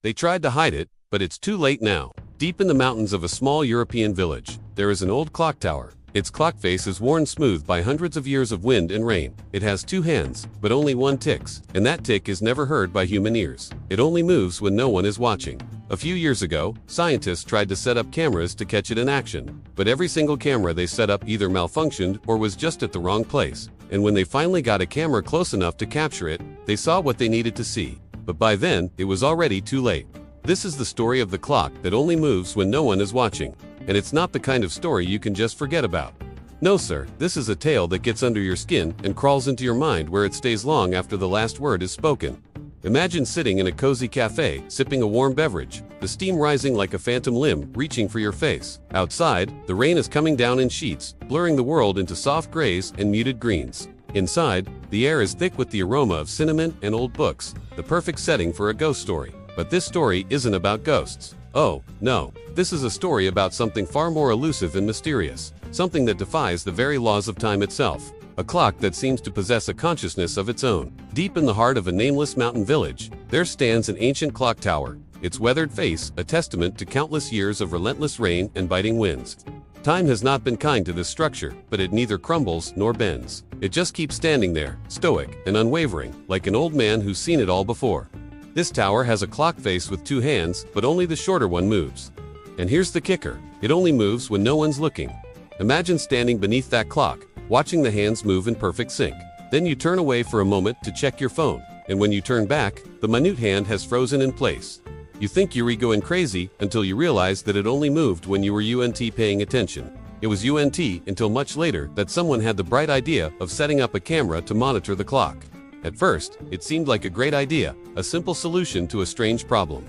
They tried to hide it, but it's too late now. Deep in the mountains of a small European village, there is an old clock tower. Its clock face is worn smooth by hundreds of years of wind and rain. It has two hands, but only one ticks, and that tick is never heard by human ears. It only moves when no one is watching. A few years ago, scientists tried to set up cameras to catch it in action, but every single camera they set up either malfunctioned or was just at the wrong place. And when they finally got a camera close enough to capture it, they saw what they needed to see. But by then, it was already too late. This is the story of the clock that only moves when no one is watching. And it's not the kind of story you can just forget about. No sir, this is a tale that gets under your skin and crawls into your mind where it stays long after the last word is spoken. Imagine sitting in a cozy cafe, sipping a warm beverage, the steam rising like a phantom limb reaching for your face. Outside, the rain is coming down in sheets, blurring the world into soft grays and muted greens. Inside, the air is thick with the aroma of cinnamon and old books, the perfect setting for a ghost story. But this story isn't about ghosts. Oh, no. This is a story about something far more elusive and mysterious, something that defies the very laws of time itself. A clock that seems to possess a consciousness of its own. Deep in the heart of a nameless mountain village, there stands an ancient clock tower, its weathered face a testament to countless years of relentless rain and biting winds. Time has not been kind to this structure, but it neither crumbles nor bends. It just keeps standing there, stoic and unwavering, like an old man who's seen it all before. This tower has a clock face with two hands, but only the shorter one moves. And here's the kicker, it only moves when no one's looking. Imagine standing beneath that clock, watching the hands move in perfect sync. Then you turn away for a moment to check your phone, and when you turn back, the minute hand has frozen in place. You think you're going crazy until you realize that it only moved when you were paying attention. It was until much later that someone had the bright idea of setting up a camera to monitor the clock. At first, it seemed like a great idea, a simple solution to a strange problem.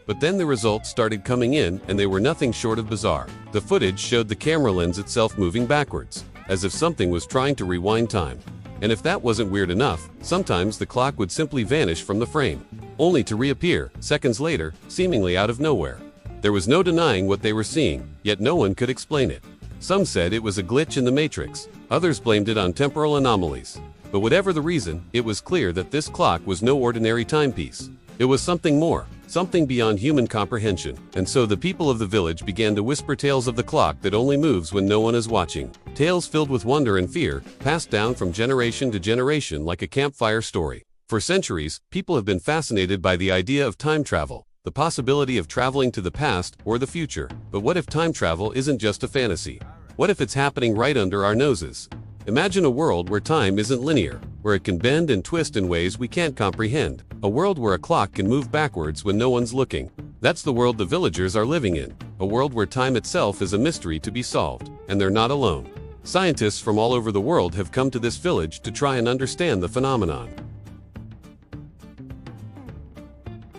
But then the results started coming in and they were nothing short of bizarre. The footage showed the camera lens itself moving backwards, as if something was trying to rewind time. And if that wasn't weird enough, sometimes the clock would simply vanish from the frame, only to reappear, seconds later, seemingly out of nowhere. There was no denying what they were seeing, yet no one could explain it. Some said it was a glitch in the matrix, others blamed it on temporal anomalies. But whatever the reason, it was clear that this clock was no ordinary timepiece. It was something more, something beyond human comprehension. And so the people of the village began to whisper tales of the clock that only moves when no one is watching. Tales filled with wonder and fear, passed down from generation to generation like a campfire story. For centuries, people have been fascinated by the idea of time travel, the possibility of traveling to the past or the future. But what if time travel isn't just a fantasy? What if it's happening right under our noses? Imagine a world where time isn't linear, where it can bend and twist in ways we can't comprehend. A world where a clock can move backwards when no one's looking. That's the world the villagers are living in. A world where time itself is a mystery to be solved. And they're not alone. Scientists from all over the world have come to this village to try and understand the phenomenon.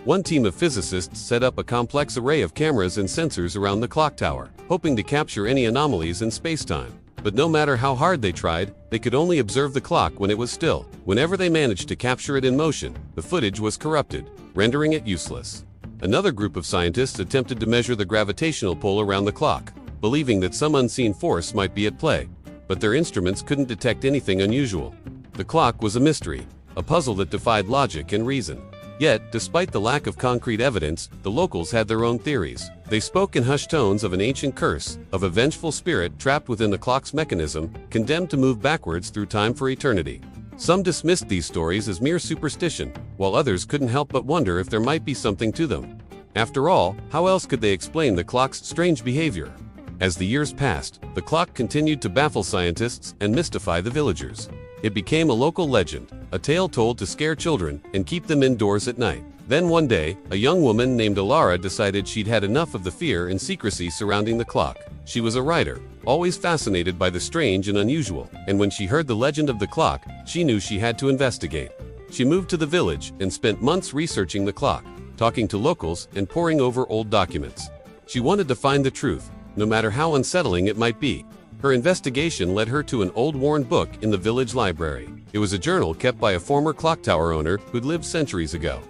One team of physicists set up a complex array of cameras and sensors around the clock tower, hoping to capture any anomalies in space-time. But no matter how hard they tried, they could only observe the clock when it was still. Whenever they managed to capture it in motion, the footage was corrupted, rendering it useless. Another group of scientists attempted to measure the gravitational pull around the clock, believing that some unseen force might be at play. But their instruments couldn't detect anything unusual. The clock was a mystery, a puzzle that defied logic and reason. Yet, despite the lack of concrete evidence, the locals had their own theories. They spoke in hushed tones of an ancient curse, of a vengeful spirit trapped within the clock's mechanism, condemned to move backwards through time for eternity. Some dismissed these stories as mere superstition, while others couldn't help but wonder if there might be something to them. After all, how else could they explain the clock's strange behavior? As the years passed, the clock continued to baffle scientists and mystify the villagers. It became a local legend, a tale told to scare children and keep them indoors at night. Then one day, a young woman named Alara decided she'd had enough of the fear and secrecy surrounding the clock. She was a writer, always fascinated by the strange and unusual, and when she heard the legend of the clock, she knew she had to investigate. She moved to the village and spent months researching the clock, talking to locals and poring over old documents. She wanted to find the truth, no matter how unsettling it might be. Her investigation led her to an old worn book in the village library. It was a journal kept by a former clock tower owner who'd lived centuries ago.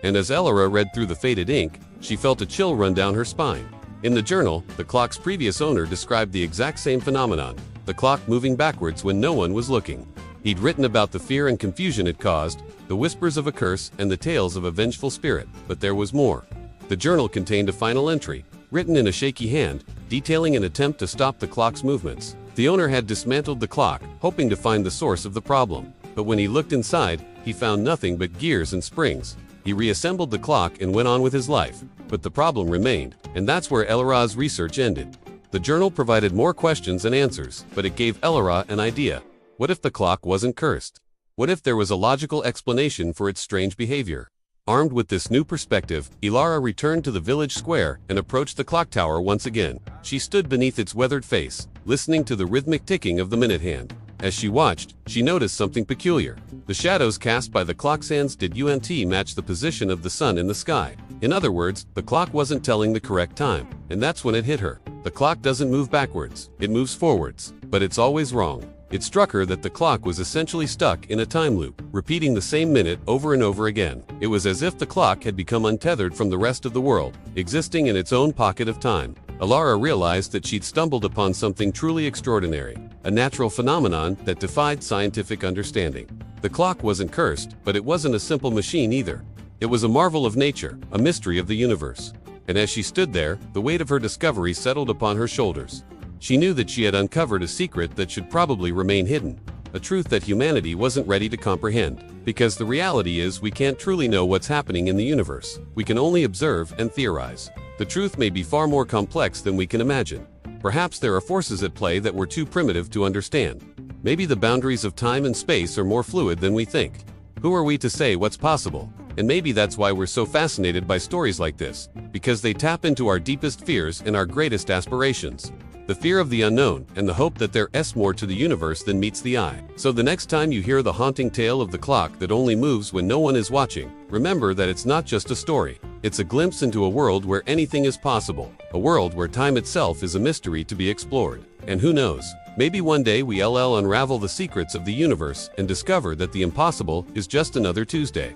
And as Alara read through the faded ink, she felt a chill run down her spine. In the journal, the clock's previous owner described the exact same phenomenon, the clock moving backwards when no one was looking. He'd written about the fear and confusion it caused, the whispers of a curse and the tales of a vengeful spirit, but there was more. The journal contained a final entry, written in a shaky hand, detailing an attempt to stop the clock's movements. The owner had dismantled the clock, hoping to find the source of the problem. But when he looked inside, he found nothing but gears and springs. He reassembled the clock and went on with his life. But the problem remained, and that's where Elara's research ended. The journal provided more questions and answers, but it gave Elara an idea. What if the clock wasn't cursed? What if there was a logical explanation for its strange behavior? Armed with this new perspective, Elara returned to the village square and approached the clock tower once again. She stood beneath its weathered face, listening to the rhythmic ticking of the minute hand. As she watched, she noticed something peculiar. The shadows cast by the clock's hands didn't match the position of the sun in the sky. In other words, the clock wasn't telling the correct time, and that's when it hit her. The clock doesn't move backwards, it moves forwards, but it's always wrong. It struck her that the clock was essentially stuck in a time loop, repeating the same minute over and over again. It was as if the clock had become untethered from the rest of the world, existing in its own pocket of time. Elara realized that she'd stumbled upon something truly extraordinary, a natural phenomenon that defied scientific understanding. The clock wasn't cursed, but it wasn't a simple machine either. It was a marvel of nature, a mystery of the universe. And as she stood there, the weight of her discovery settled upon her shoulders. She knew that she had uncovered a secret that should probably remain hidden, a truth that humanity wasn't ready to comprehend. Because the reality is we can't truly know what's happening in the universe. We can only observe and theorize. The truth may be far more complex than we can imagine. Perhaps there are forces at play that we're too primitive to understand. Maybe the boundaries of time and space are more fluid than we think. Who are we to say what's possible? And maybe that's why we're so fascinated by stories like this, because they tap into our deepest fears and our greatest aspirations. The fear of the unknown, and the hope that there's more to the universe than meets the eye. So the next time you hear the haunting tale of the clock that only moves when no one is watching, remember that it's not just a story. It's a glimpse into a world where anything is possible, a world where time itself is a mystery to be explored. And who knows, maybe one day we'll unravel the secrets of the universe and discover that the impossible is just another Tuesday.